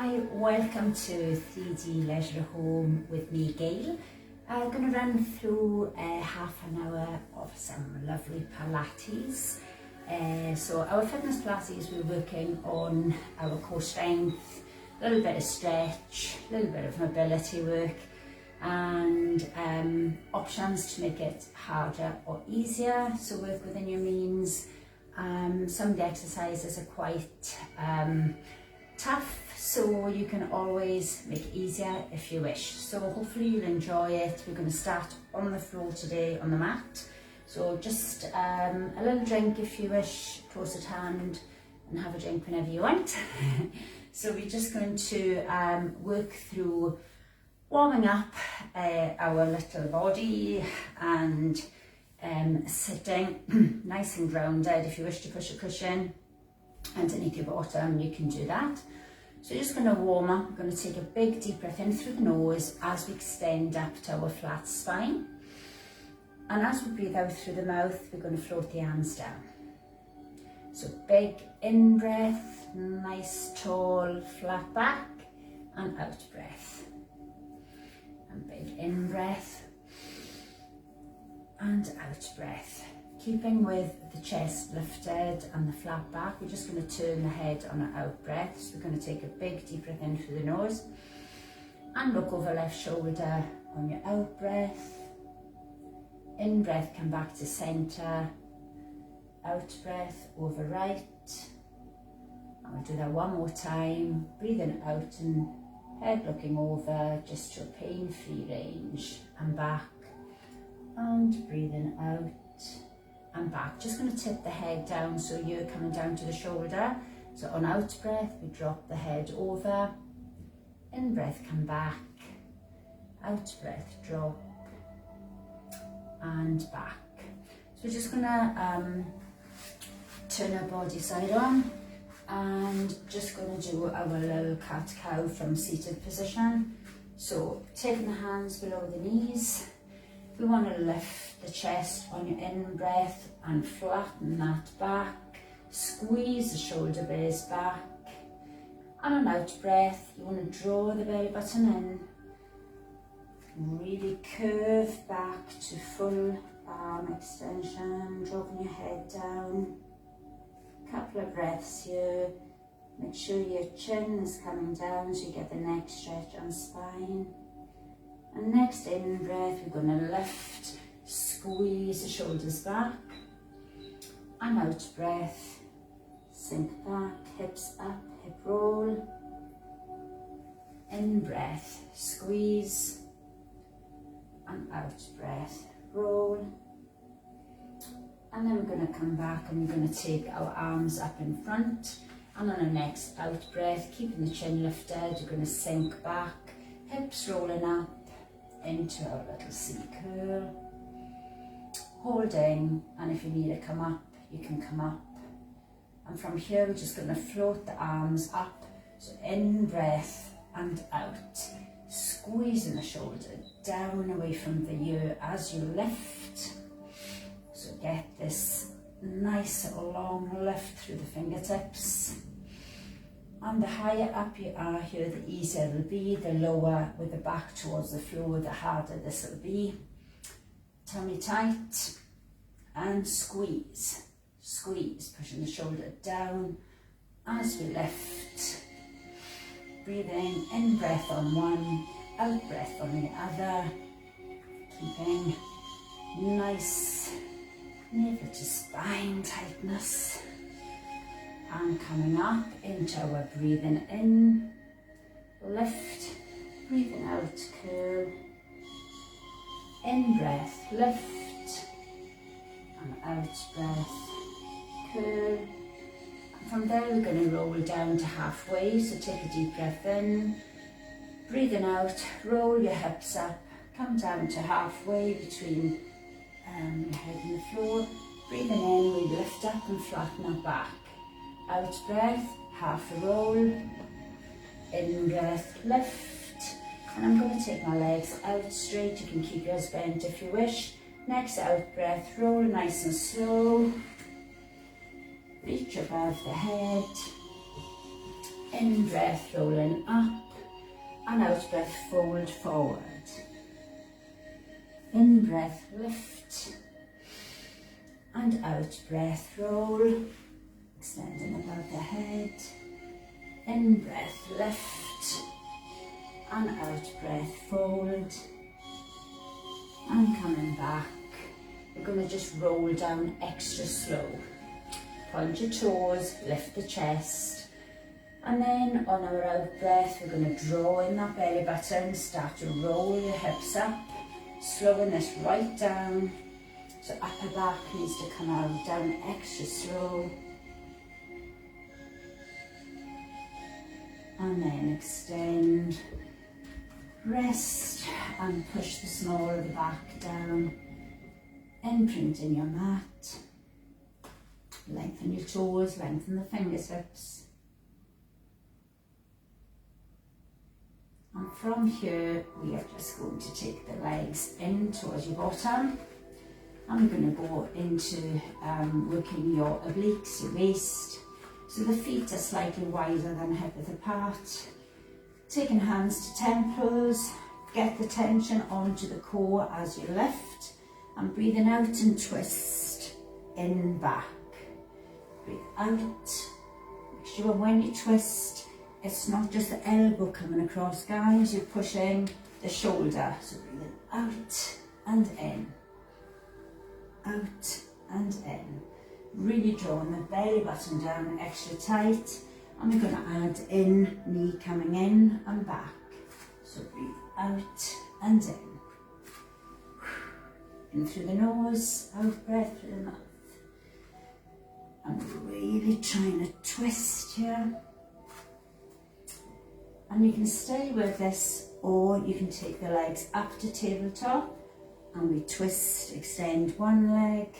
Hi, welcome to 3D Leisure Home with me, Gail. I'm going to run through half an hour of some lovely Pilates. So our fitness Pilates, we're working on our core strength, a little bit of stretch, a little bit of mobility work, and options to make it harder or easier, so work within your means. Some of the exercises are quite tough, so you can always make it easier if you wish. So hopefully you'll enjoy it. We're going to start on the floor today on the mat. So just a little drink if you wish, close at hand, and have a drink whenever you want. So we're just going to work through warming up our little body and sitting nice and grounded. If you wish to push a cushion underneath your bottom, you can do that. So you're just going to warm up. We're going to take a big deep breath in through the nose as we extend up to our flat spine. And as we breathe out through the mouth, we're going to float the arms down. So big in breath, nice tall flat back, and out breath. And big in breath and out breath. Keeping with the chest lifted and the flat back, we're just going to turn the head on an out breath. So we're going to take a big deep breath in through the nose and look over left shoulder on your out breath. In breath, come back to center. Out breath, over right. And we'll do that one more time. Breathing out and head looking over just to a pain-free range, and back. And breathing out and back. Just going to tip the head down so you're coming down to the shoulder. So on out breath, we drop the head over. In breath, come back. Out breath, drop and back. So we're just going to turn our body side on and just going to do our little cat-cow from seated position. So taking the hands below the knees. We want to lift the chest on your in breath and flatten that back. Squeeze the shoulder blades back. And on out breath, you want to draw the belly button in. Really curve back to full arm extension, dropping your head down. Couple of breaths here. Make sure your chin is coming down so you get the neck stretch and spine. And next in breath, we're going to lift, squeeze the shoulders back. And out breath, sink back, hips up, hip roll. In breath, squeeze. And out breath, roll. And then we're going to come back and we're going to take our arms up in front. And on the next out breath, keeping the chin lifted, you're going to sink back, hips rolling up into our little C curl, holding, and if you need to come up, you can come up. And from here, we're just going to float the arms up, so in breath and out, squeezing the shoulder down away from the ear as you lift. So get this nice long lift through the fingertips. And the higher up you are here, the easier it will be. The lower with the back towards the floor, the harder this will be. Tummy tight and squeeze. Squeeze, pushing the shoulder down as we lift. Breathing in breath on one, out breath on the other. Keeping nice navel to spine tightness. And coming up into our breathing in, lift, breathing out, curl. In breath, lift, and out breath, curl. And from there we're going to roll down to halfway, so take a deep breath in, breathing out, roll your hips up, come down to halfway between your head and the floor. Breathing in, we lift up and flatten our back. Out breath, half a roll. In breath, lift. And I'm going to take my legs out straight. You can keep yours bent if you wish. Next out breath, roll nice and slow. Reach above the head. In breath, rolling up, and out breath, fold forward. In breath, lift, and out breath, roll, extending above the head. In breath, lift, and out breath, fold, and coming back. We're going to just roll down extra slow. Point your toes, lift the chest, and then on our out breath, we're going to draw in that belly button, start to roll your hips up, slowing this right down. So upper back needs to come out, down extra slow. And then extend, rest, and push the small of the back down. Imprint in your mat. Lengthen your toes, lengthen the fingertips. And from here, we are just going to take the legs in towards your bottom. And we're going to go into working your obliques, your waist. So the feet are slightly wider than hip width apart. Taking hands to temples, get the tension onto the core as you lift. And breathing out and twist, in, back. Breathe out. Make sure when you twist, it's not just the elbow coming across, guys. You're pushing the shoulder. So breathing out and in. Out and in. Really drawing the belly button down extra tight. And we're going to add in, knee coming in and back. So breathe out and in. In through the nose, out breath through the mouth. I'm really trying to twist here. And you can stay with this, or you can take the legs up to tabletop and we twist, extend one leg,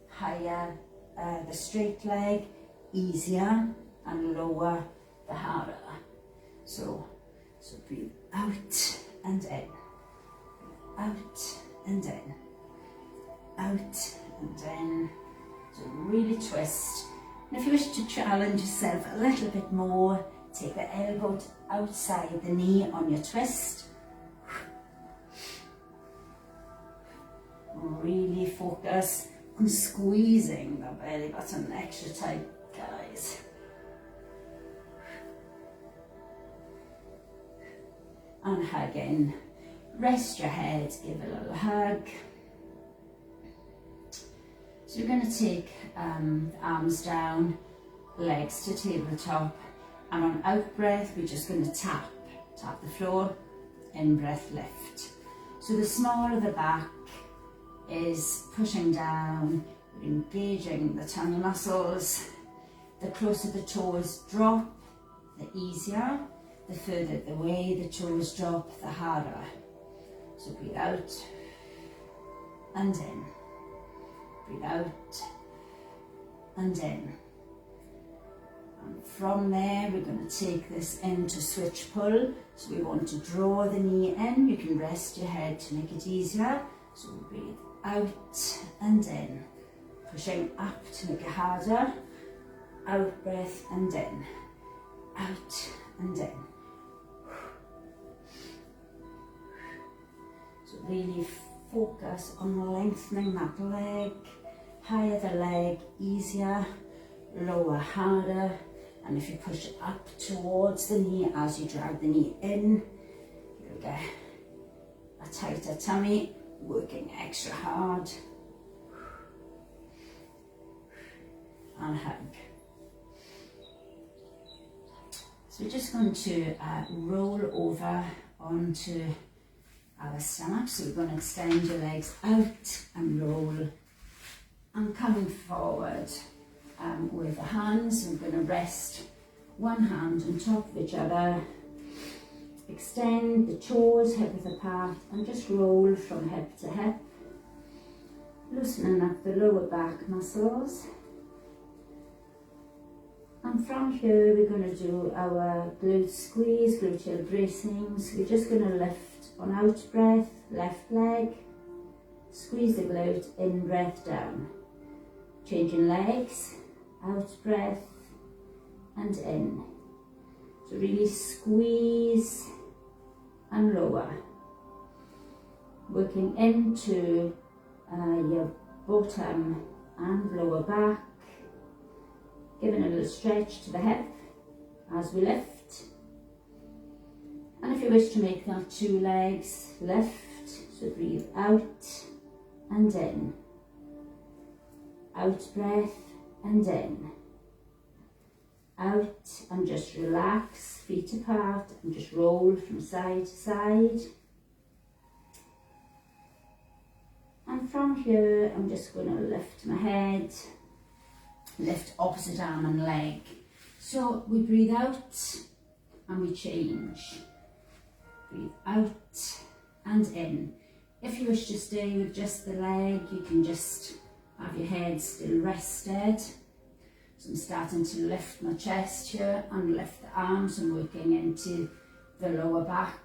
higher the straight leg, easier, and lower the harder. So breathe out and in, out and in, out and in. So really twist. And if you wish to challenge yourself a little bit more, take the elbow outside the knee on your twist. Really focus on squeezing the belly button extra tight, guys. And hug in. Rest your head, give a little hug. So you're going to take the arms down, legs to tabletop, and on out breath we're just going to tap the floor, in breath lift. So the smaller the back is pushing down, we're engaging the tongue muscles. The closer the toes drop, the easier. The further away the toes drop, the harder. So breathe out and in. Breathe out and in. And from there, we're going to take this into switch pull. So we want to draw the knee in. You can rest your head to make it easier. So breathe out and in. Pushing up to make it harder. Out breath and in. Out and in. So really focus on lengthening that leg. Higher the leg, easier. Lower, harder. And if you push it up towards the knee as you drag the knee in, you'll get a tighter tummy, working extra hard. And hug. So we're just going to roll over onto our stomach. So we're going to extend your legs out and roll. And coming forward with the hands, we're going to rest one hand on top of each other. Extend the toes hip width apart and just roll from hip to hip. Loosening up the lower back muscles. And from here we're going to do our glute squeeze, gluteal bracings. We're just going to lift on out breath, left leg. Squeeze the glute, in breath down. Changing legs, out breath and in. So really squeeze and lower, working into your bottom and lower back, giving a little stretch to the hip as we lift. And if you wish to make that 2 legs, lift, so breathe out and in, out breath and in, out, and just relax, feet apart, and just roll from side to side. And from here, I'm just going to lift my head, lift opposite arm and leg. So we breathe out and we change. Breathe out and in. If you wish to stay with just the leg, you can just have your head still rested. So I'm starting to lift my chest here and lift the arms and working into the lower back.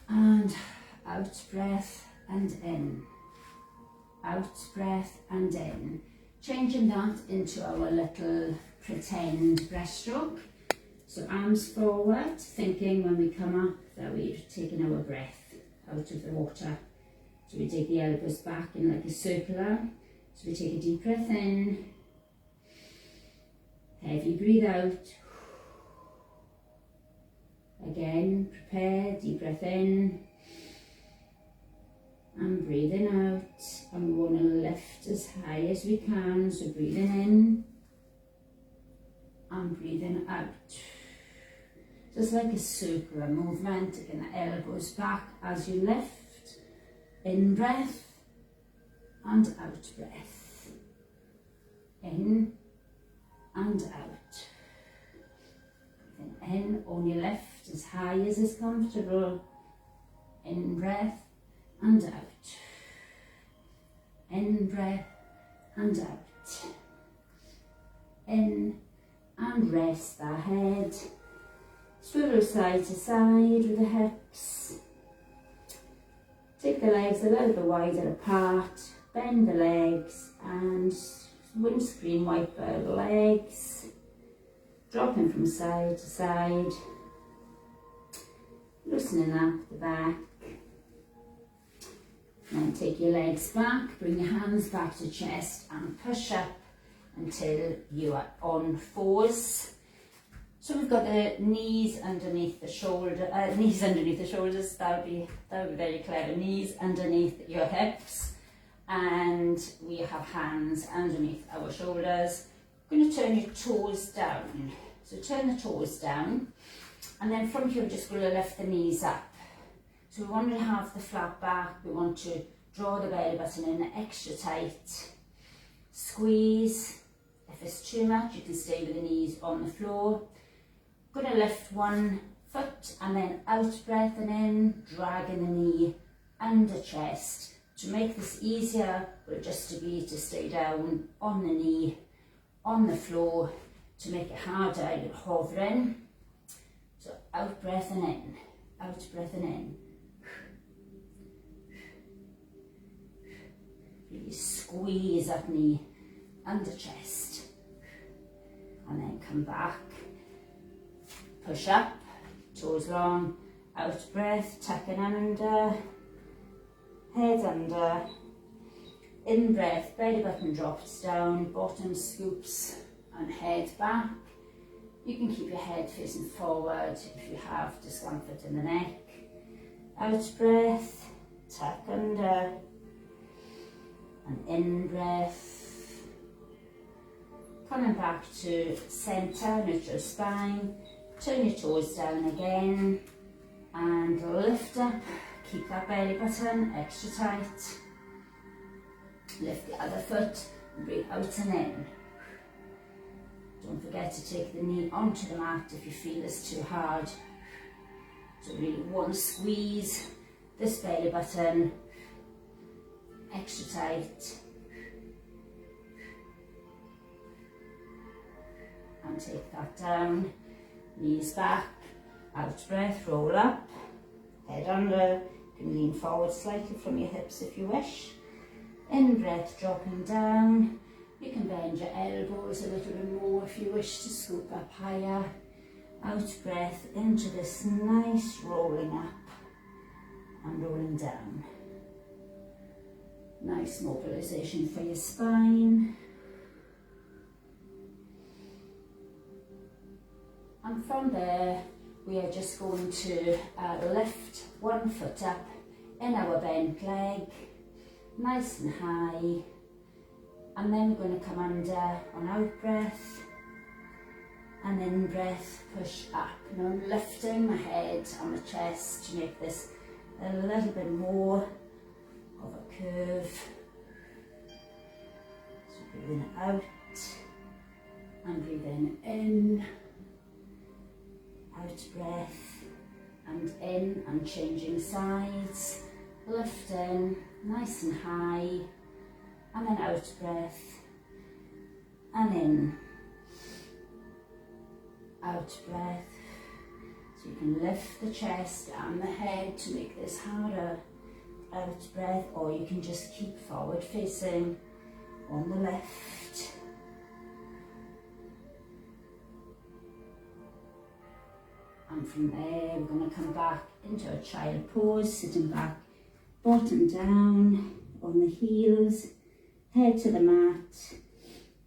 And out breath and in. Out breath and in. Changing that into our little pretend breaststroke. So arms forward, thinking when we come up that we're taking our breath out of the water. So we take the elbows back in like a circular. So we take a deep breath in, heavy breathe out. Again, prepare, deep breath in, and breathing out. And we want to lift as high as we can. So breathing in and breathing out. Just like a circular movement, taking the elbows back as you lift. In breath and out breath. In and out. Breathing in, only lift as high as is comfortable. In breath and out. In breath and out. In and rest the head. Swivel side to side with the hips. Take the legs a little bit wider apart, bend the legs and windscreen wiper the legs, dropping from side to side, loosening up the back. Then take your legs back, bring your hands back to chest and push up until you are on 4s. So we've got the knees underneath the shoulders, that would be very clever, knees underneath your hips, and we have hands underneath our shoulders. We're going to turn your toes down, so turn the toes down, and then from here we're just going to lift the knees up. So we want to have the flat back, we want to draw the belly button in extra tight, squeeze. If it's too much you can stay with the knees on the floor. Going to lift one foot and then out breath and in, dragging the knee under chest. To make this easier, we're just to stay down on the knee, on the floor. To make it harder, you're hovering. So out breath and in, out breath and in. Really squeeze that knee under chest. And then come back. Push up, toes long, out breath, tucking under, head under. In breath, belly button drops down, bottom scoops and head back. You can keep your head facing forward if you have discomfort in the neck. Out breath, tuck under, and in breath. Coming back to centre, neutral spine. Turn your toes down again and lift up. Keep that belly button extra tight. Lift the other foot and breathe out and in. Don't forget to take the knee onto the mat if you feel it's too hard. So really want to squeeze this belly button extra tight. And take that down. Knees back, out breath, roll up, head under. You can lean forward slightly from your hips if you wish. In breath, dropping down. You can bend your elbows a little bit more if you wish to scoop up higher. out breath into this nice rolling up and rolling down. Nice mobilization for your spine. And from there, we are just going to lift one foot up in our bent leg, nice and high. And then we're going to come under on out breath, and in breath, push up. Now I'm lifting my head on the chest to make this a little bit more of a curve. So breathing out and breathing in, out breath and in, and changing sides, lifting nice and high, and then out breath and in, out breath. So you can lift the chest and the head to make this harder. Out breath, or you can just keep forward facing on the left. And from there, we're going to come back into a child pose, sitting back, bottom down on the heels, head to the mat,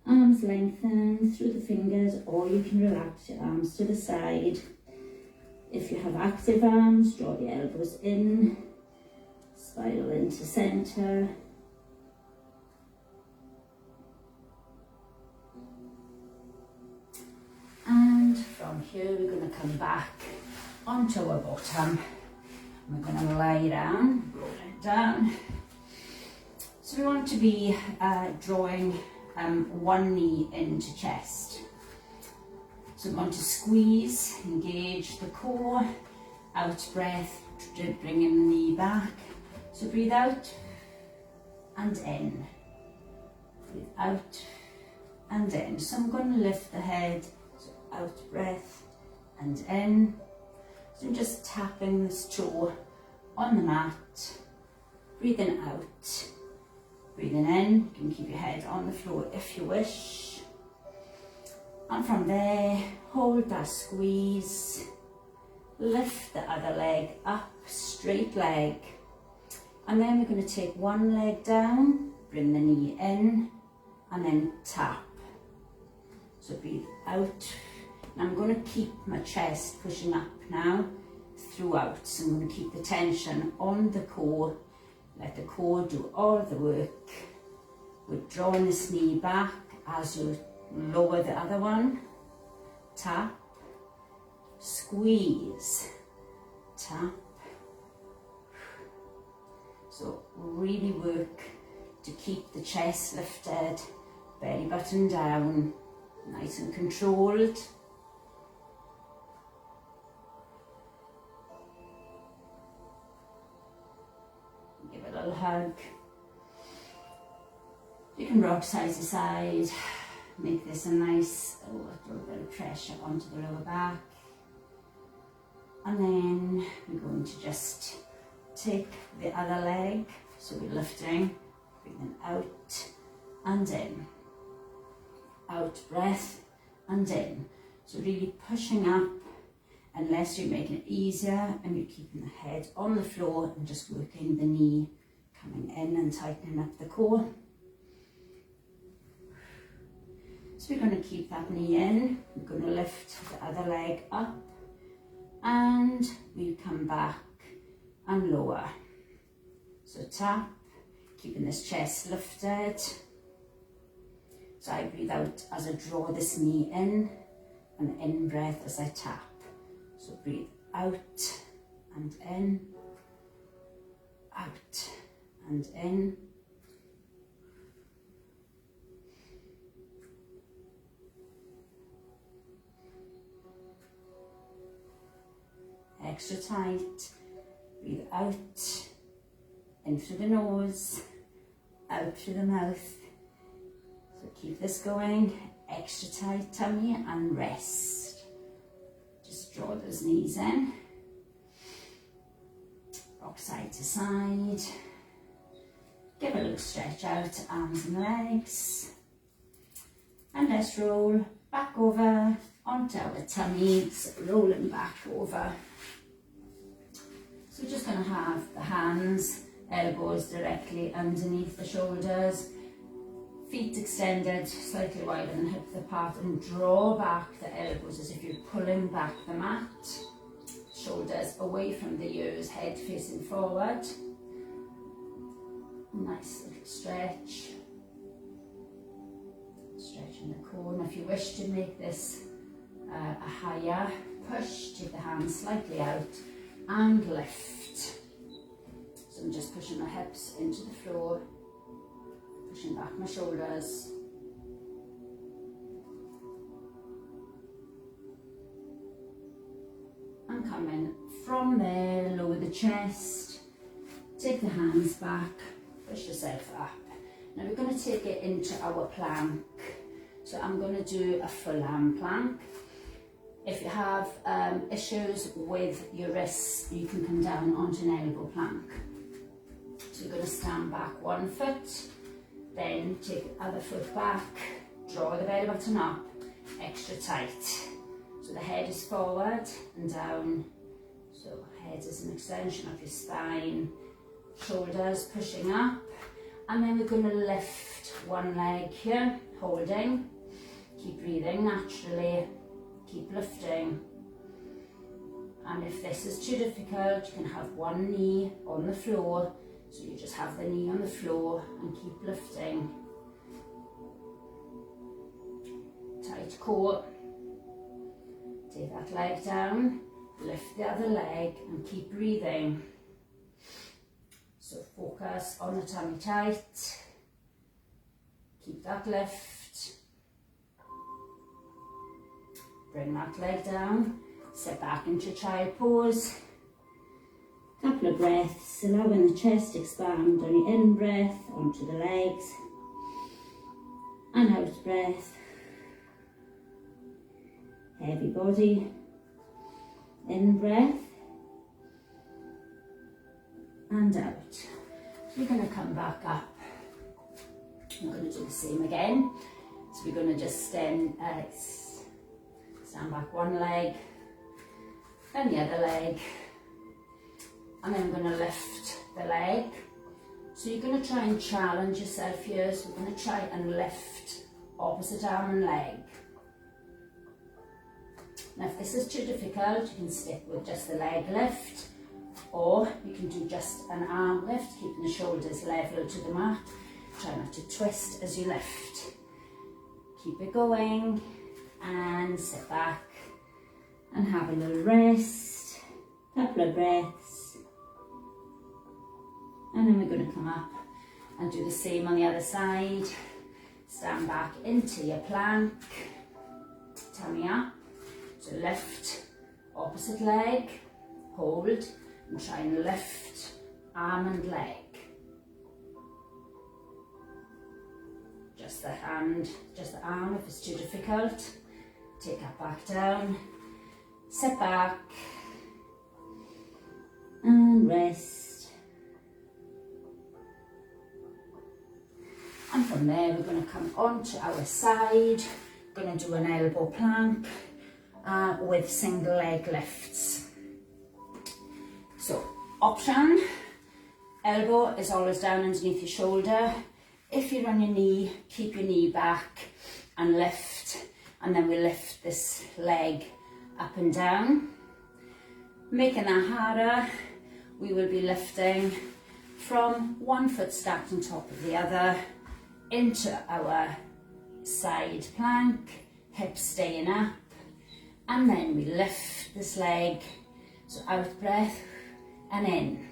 arms lengthened through the fingers, or you can relax your arms to the side. If you have active arms, draw the elbows in, spiral into center. And from here, we're going to come back onto our bottom. We're going to lie down, roll it down. So we want to be drawing one knee into chest. So we want to squeeze, engage the core, out breath, bringing the knee back. So breathe out and in, breathe out and in. So I'm going to lift the head, so out breath and in. So I'm just tapping this toe on the mat, breathing out, breathing in. You can keep your head on the floor if you wish. And from there, hold that squeeze, lift the other leg up, straight leg. And then we're going to take one leg down, bring the knee in, and then tap. So breathe out. And I'm going to keep my chest pushing up now throughout. So I'm going to keep the tension on the core. Let the core do all the work. We're drawing this knee back as you lower the other one. Tap, squeeze, tap. So really work to keep the chest lifted, belly button down, nice and controlled. Give it a little hug. You can rock side to side, make this a nice little bit of pressure onto the lower back. And then we're going to just take the other leg, so we're lifting, breathing out and in, out breath and in. So really pushing up, unless you're making it easier and you're keeping the head on the floor and just working the knee, coming in and tightening up the core. So we're going to keep that knee in, we're going to lift the other leg up, and we come back and lower. So tap, keeping this chest lifted. So I breathe out as I draw this knee in, and in breath as I tap. So breathe out and in, out and in. Extra tight. Breathe out, in through the nose, out through the mouth. So keep this going, extra tight tummy, and rest. Just draw those knees in. Rock side to side. Give a little stretch out, arms and legs. And let's roll back over onto our tummies, rolling back over. So we're just going to have the hands, elbows directly underneath the shoulders, feet extended slightly wider than hips apart, and draw back the elbows as if you're pulling back the mat. Shoulders away from the ears, head facing forward. Nice little stretch. Stretching the core. And if you wish to make this a higher push, take the hands slightly out and lift. So I'm just pushing my hips into the floor, pushing back my shoulders. And coming from there, lower the chest, take the hands back, push yourself up. Now we're going to take it into our plank. So I'm going to do a full arm plank. If you have issues with your wrists, you can come down onto an elbow plank. So you're going to stand back 1 foot, then take the other foot back, draw the belly button up, extra tight. So the head is forward and down. So head is an extension of your spine, shoulders pushing up. And then we're going to lift one leg here, holding. Keep breathing naturally, keep lifting. And if this is too difficult, you can have one knee on the floor. So you just have the knee on the floor and keep lifting. Tight core. Take that leg down, lift the other leg and keep breathing. So focus on the tummy tight. Keep that lift. Bring that leg down. Sit back into child pose. Couple of breaths, allowing the chest to expand on your in breath onto the legs. And out breath. Heavy body. In breath. And out. So we're going to come back up. I'm going to do the same again. So we're going to just stand back one leg, then the other leg, and then I'm going to lift the leg. So you're going to try and challenge yourself here. So we're going to try and lift opposite arm and leg. Now if this is too difficult, you can stick with just the leg lift, or you can do just an arm lift, keeping the shoulders level to the mat. Try not to twist as you lift. Keep it going and sit back and have a little rest, couple of breaths, and then we're going to come up and do the same on the other side. Stand back into your plank, tummy up, so lift opposite leg, hold, and try and lift arm and leg. Just the hand, just the arm if it's too difficult. Take that back down, sit back and rest. And from there we're going to come onto our side. We're going to do an elbow plank with single leg lifts. So option, elbow is always down underneath your shoulder. If you're on your knee, keep your knee back and lift, and then we lift this leg up and down. Making that harder, we will be lifting from one foot stacked on top of the other into our side plank, hips staying up, and then we lift this leg, so out breath and in.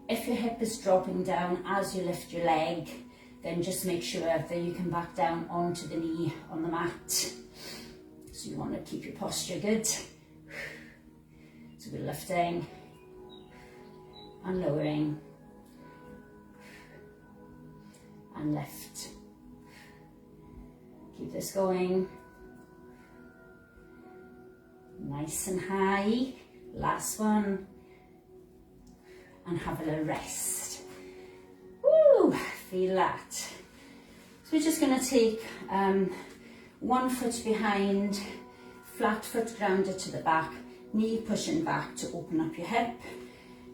If your hip is dropping down as you lift your leg, then just make sure that you can back down onto the knee on the mat. So you want to keep your posture good. So we're lifting and lowering and lift. Keep this going. Nice and high. Last one. And have a little rest. Woo! Feel that. So we're just going to take 1 foot behind, flat foot grounded to the back, knee pushing back to open up your hip.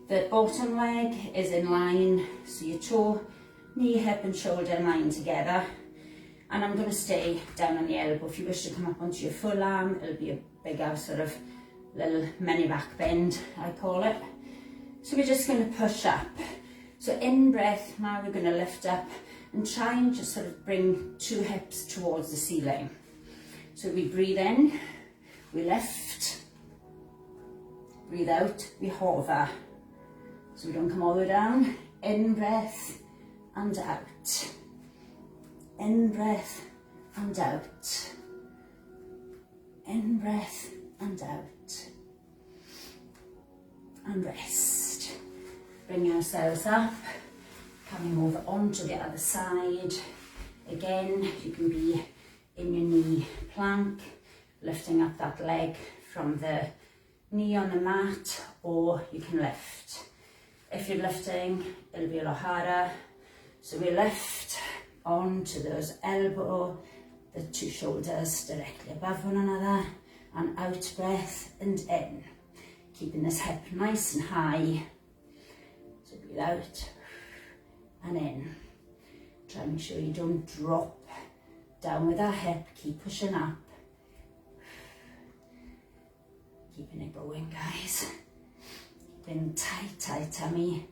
The bottom leg is in line, so your toe, knee, hip and shoulder in line together. And I'm going to stay down on the elbow. If you wish to come up onto your full arm, it'll be a bigger sort of little mini back bend, I call it. So we're just going to push up. So in breath, now we're going to lift up and try and just sort of bring 2 hips towards the ceiling. So we breathe in, we lift, breathe out, we hover. So we don't come all the way down. In breath and out. In breath and out. In breath and out. And rest. Bring ourselves up, coming over onto the other side. Again, you can be in your knee plank, lifting up that leg from the knee on the mat, or you can lift. If you're lifting, it'll be a lot harder. So we lift onto those elbow, the 2 shoulders directly above one another, and out breath and in. Keeping this hip nice and high. So breathe out and in. Try and make sure you don't drop down with that hip. Keep pushing up. Keeping it going, guys. Keeping tight tummy.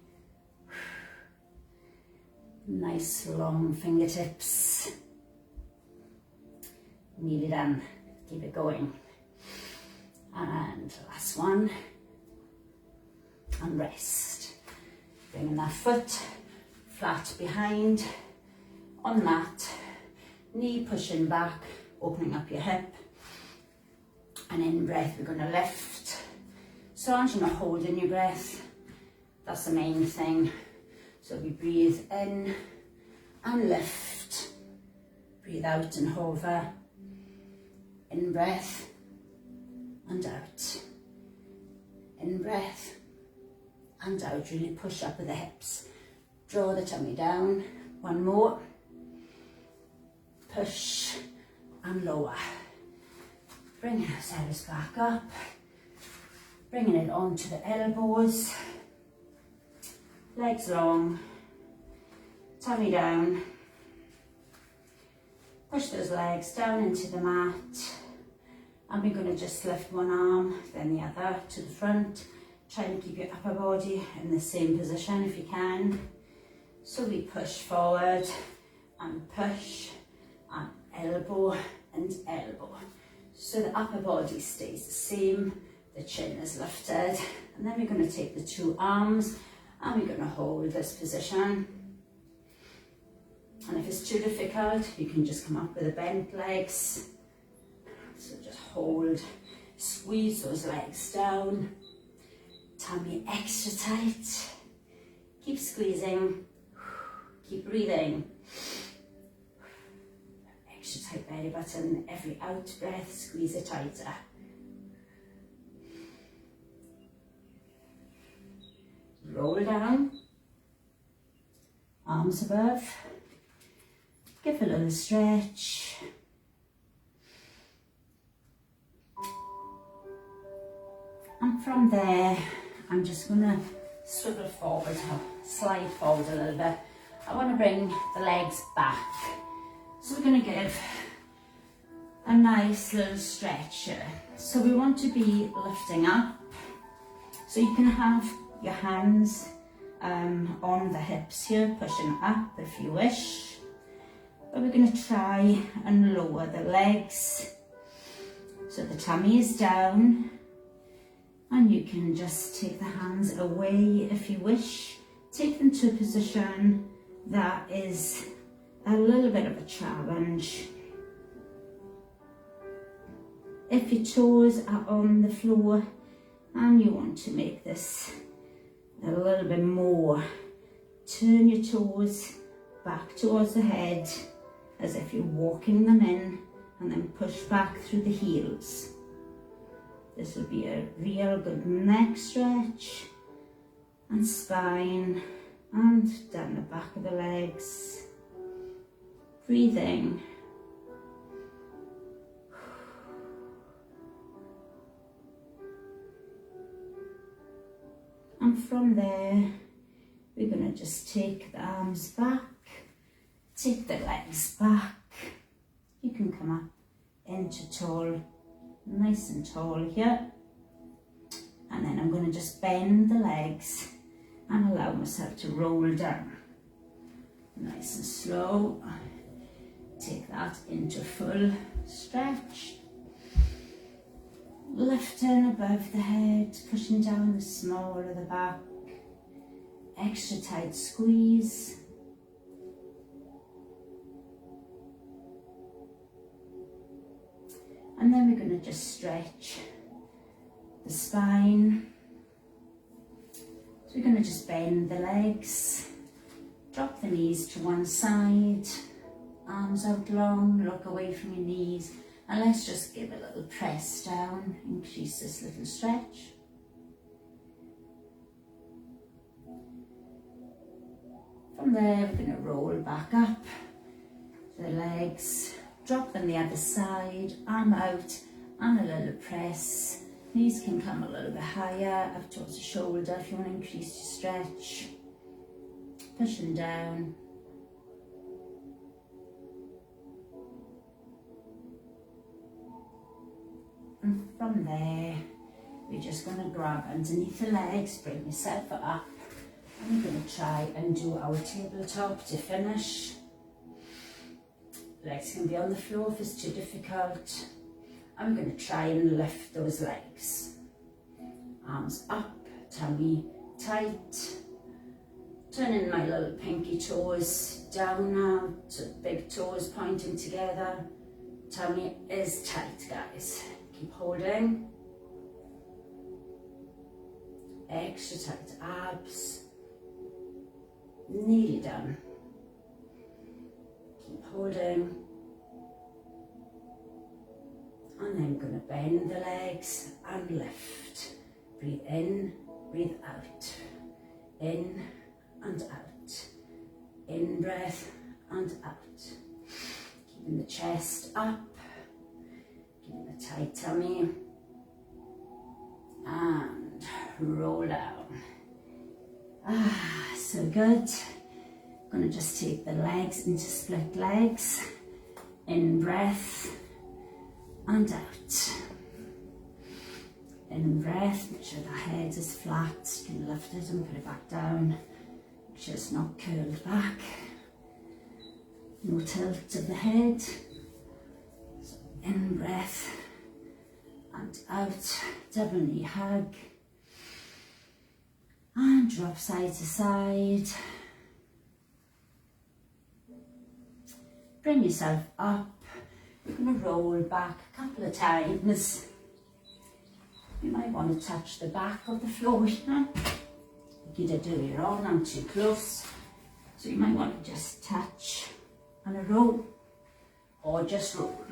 Nice long fingertips. Nearly done. Keep it going. And last one. And rest. Bringing that foot flat behind on the mat. Knee pushing back, opening up your hip. And in breath, we're going to lift. So long as you're not holding your breath, that's the main thing. So we breathe in and lift. Breathe out and hover. In breath and out. In breath and out. Really push up with the hips. Draw the tummy down. One more. Push and lower. Bring ourselves back up. Bringing it onto the elbows. Legs long. Tummy down. Push those legs down into the mat. And we're going to just lift one arm, then the other to the front. Try and keep your upper body in the same position if you can. So we push forward and push and elbow and elbow. So the upper body stays the same, the chin is lifted. And then we're going to take the 2 arms and we're going to hold this position. And if it's too difficult, you can just come up with the bent legs. So just hold, squeeze those legs down, tummy extra tight, keep squeezing, keep breathing. Extra tight belly button, every out breath, squeeze it tighter. Roll down, arms above, give a little stretch. And from there, I'm just going to swivel forward, slide forward a little bit. I want to bring the legs back. So we're going to give a nice little stretch here. So we want to be lifting up. So you can have your hands on the hips here, pushing up if you wish. But we're going to try and lower the legs. So the tummy is down. And you can just take the hands away if you wish. Take them to a position that is a little bit of a challenge. If your toes are on the floor and you want to make this a little bit more, turn your toes back towards the head as if you're walking them in, and then push back through the heels. This will be a real good neck stretch and spine and down the back of the legs. Breathing. And from there, we're going to just take the arms back, take the legs back. You can come up into tall, nice and tall here. And then I'm going to just bend the legs and allow myself to roll down. Nice and slow. Take that into full stretch. Lifting above the head, pushing down the small of the back. Extra tight squeeze. And then we're going to just stretch the spine. So we're going to just bend the legs, drop the knees to one side, arms out long, look away from your knees, and let's just give a little press down, increase this little stretch. From there, we're going to roll back up the legs, drop them the other side, arm out, and a little press. Knees can come a little bit higher, up towards the shoulder if you want to increase your stretch. Pushing down. And from there, we're just going to grab underneath the legs, bring yourself up. And we're going to try and do our tabletop to finish. Legs can be on the floor if it's too difficult. I'm going to try and lift those legs. Arms up, tummy tight. Turning my little pinky toes down now, so big toes pointing together. Tummy is tight, guys. Keep holding. Extra tight abs. Nearly done. Keep holding. And then we're going to bend the legs and lift. Breathe in, breathe out. In and out. In breath and out. Keeping the chest up. Keeping the tight tummy. And roll down. So good. I'm going to just take the legs into split legs. In breath and out. In breath, make sure the head is flat. You can lift it and put it back down. Make sure it's not curled back. No tilt of the head. So in breath and out. Double knee hug. And drop side to side. Bring yourself up. You're going to roll back a couple of times. You might want to touch the back of the floor here. You did earlier on, I'm too close. So you might want to just touch and a roll, or just roll.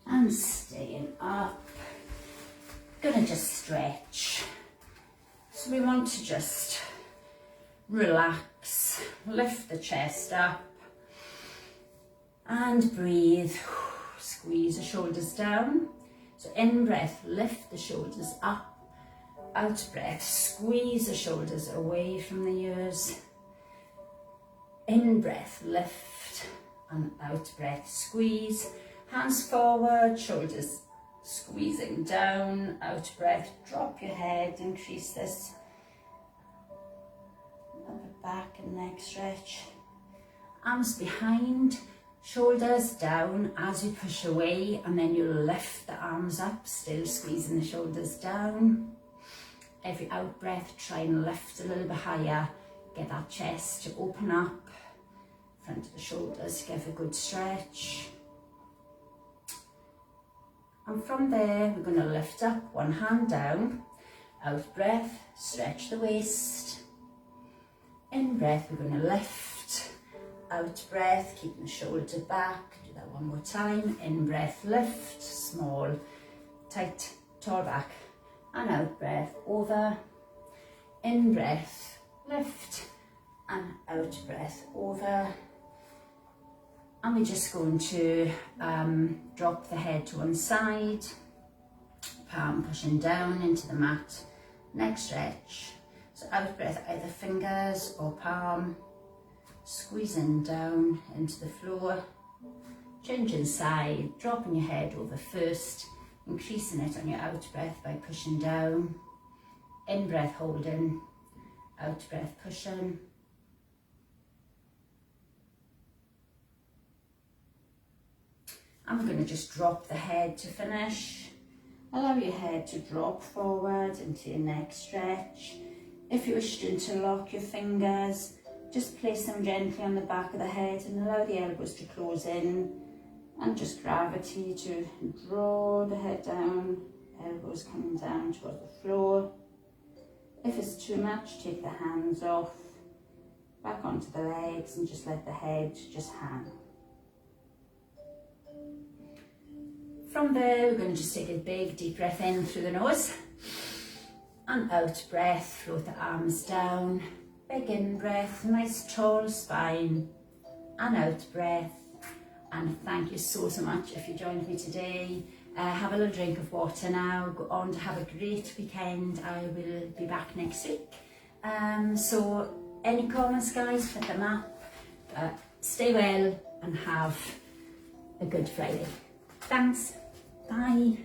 And staying up. Gonna just stretch. So we want to just relax, lift the chest up and breathe. Squeeze the shoulders down. So in breath, lift the shoulders up. Out breath, squeeze the shoulders away from the ears. In breath, lift, and out breath, squeeze. Hands forward, shoulders squeezing down. Out breath, drop your head, increase this. Upper back and neck stretch. Arms behind, shoulders down as you push away, and then you lift the arms up, still squeezing the shoulders down. Every out breath, try and lift a little bit higher. Get that chest to open up. Front of the shoulders, give a good stretch. And from there, we're going to lift up, one hand down. Out breath, stretch the waist. In breath, we're going to lift. Out breath, keeping the shoulder back. Do that one more time. In breath, lift. Small, tight, tall back. And out breath, over. In breath, lift. And out breath, over. And we're just going to drop the head to one side, palm pushing down into the mat, neck stretch. So out breath, either fingers or palm, squeezing down into the floor, changing side, dropping your head over first, increasing it on your out breath by pushing down, in breath holding, out breath pushing. And we're going to just drop the head to finish. Allow your head to drop forward into your neck stretch. If you wish to interlock your fingers, just place them gently on the back of the head and allow the elbows to close in, and just gravity to draw the head down, elbows coming down towards the floor. If it's too much, take the hands off, back onto the legs, and just let the head just hang. From there, we're going to just take a big deep breath in through the nose, and out breath, float the arms down. Big in breath, nice tall spine, and out breath. And thank you so much if you joined me today. Have a little drink of water now. Go on to have a great weekend. I will be back next week. So any comments, guys, put them up. Stay well and have a good Friday. Thanks. Bye.